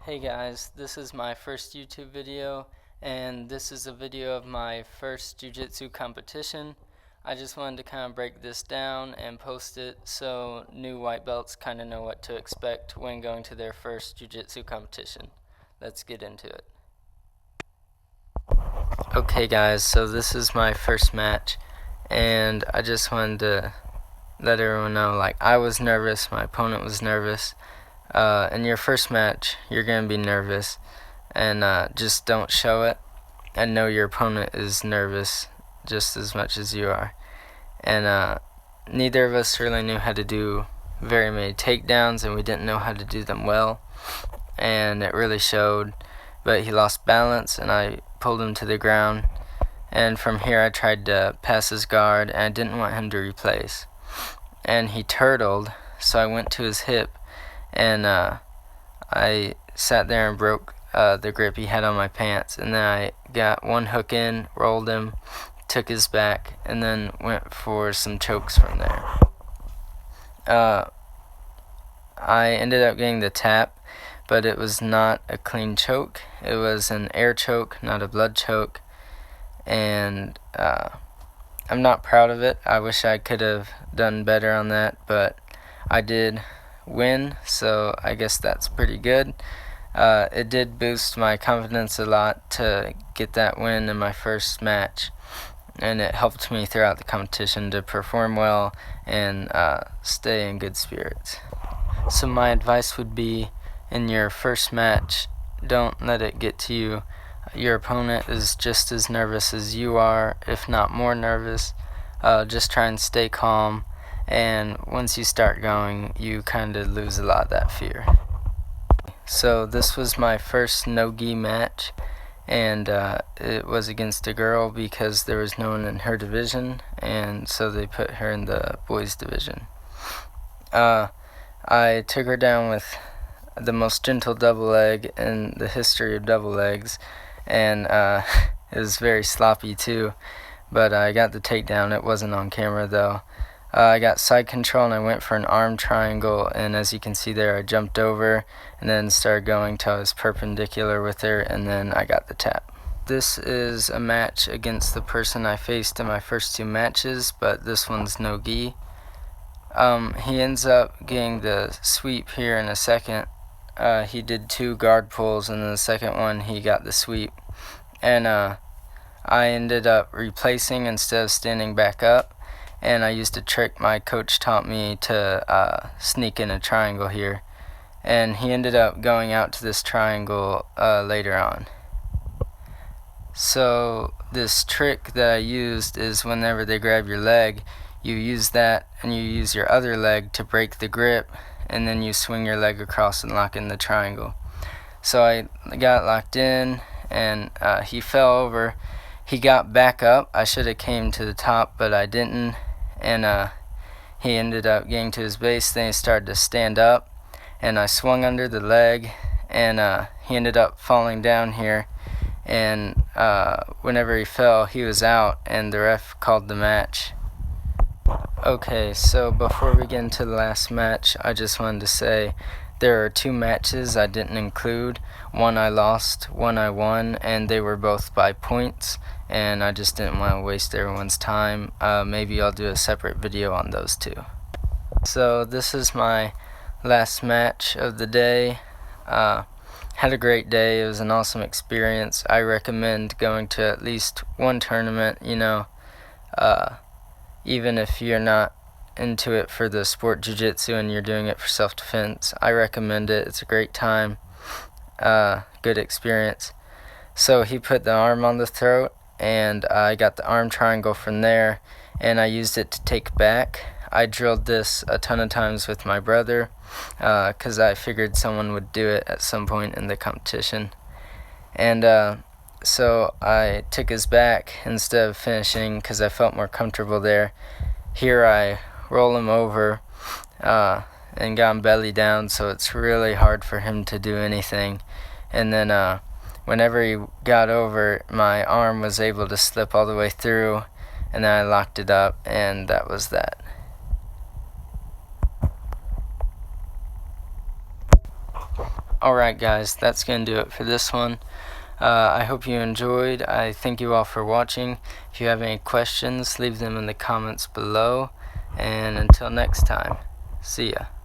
Hey guys, this is my first YouTube video, and this is a video of my first jiu-jitsu competition. I just wanted to kind of break this down and post it so new white belts kind of know what to expect when going to their first jiu-jitsu competition. Let's get into it. Okay guys, so this is my first match, and I just wanted to let everyone know, like, I was nervous, my opponent was nervous. In your first match, you're going to be nervous, and just don't show it, and know your opponent is nervous just as much as you are. And neither of us really knew how to do very many takedowns, and we didn't know how to do them well, and it really showed. But he lost balance, and I pulled him to the ground, and from here I tried to pass his guard, and I didn't want him to replace. And he turtled, so I went to his hip, and I sat there and broke the grip he had on my pants, and then I got one hook in, rolled him, took his back, and then went for some chokes from there. I ended up getting the tap, but it was not a clean choke. It was an air choke, not a blood choke, and I'm not proud of it. I wish I could have done better on that, but I did win, so I guess that's pretty good. It did boost my confidence a lot to get that win in my first match, and it helped me throughout the competition to perform well and stay in good spirits. So my advice would be, in your first match, don't let it get to you. Your opponent is just as nervous as you are, if not more nervous. Just try and stay calm, and once you start going, you kind of lose a lot of that fear. So this was my first no-gi match, and it was against a girl because there was no one in her division, and so they put her in the boys division. I took her down with the most gentle double leg in the history of double legs, and it was very sloppy too, but I got the takedown. It wasn't on camera though. I got side control, and I went for an arm triangle, and as you can see there, I jumped over and then started going till I was perpendicular with her, and then I got the tap. This is a match against the person I faced in my first two matches, but this one's no gi. He ends up getting the sweep here in a second. He did 2 guard pulls, and then the second one he got the sweep, and I ended up replacing instead of standing back up, and I used a trick my coach taught me to sneak in a triangle here, and he ended up going out to this triangle later on. So this trick that I used is, whenever they grab your leg, you use that and you use your other leg to break the grip, and then you swing your leg across and lock in the triangle. So I got locked in, and he fell over. He got back up. I should have came to the top, but I didn't, and he ended up getting to his base. Then he started to stand up, and I swung under the leg, and he ended up falling down here, and whenever he fell, he was out, and the ref called the match. Okay, so before we get into the last match, I just wanted to say there are 2 matches I didn't include. One I lost, one I won, and they were both by points, and I just didn't want to waste everyone's time. Maybe I'll do a separate video on those 2. So this is my last match of the day. Had a great day. It was an awesome experience. I recommend going to at least one tournament, even if you're not into it for the sport jiu-jitsu and you're doing it for self-defense. I recommend it. It's a great time, good experience. So he put the arm on the throat, and I got the arm triangle from there, and I used it to take back. I drilled this a ton of times with my brother because I figured someone would do it at some point in the competition. And so I took his back instead of finishing because I felt more comfortable there. Here I roll him over and got him belly down, so it's really hard for him to do anything. And then whenever he got over, my arm was able to slip all the way through, and then I locked it up, and that was that. Alright guys, that's going to do it for this one. I hope you enjoyed. I thank you all for watching. If you have any questions, leave them in the comments below. And until next time, see ya.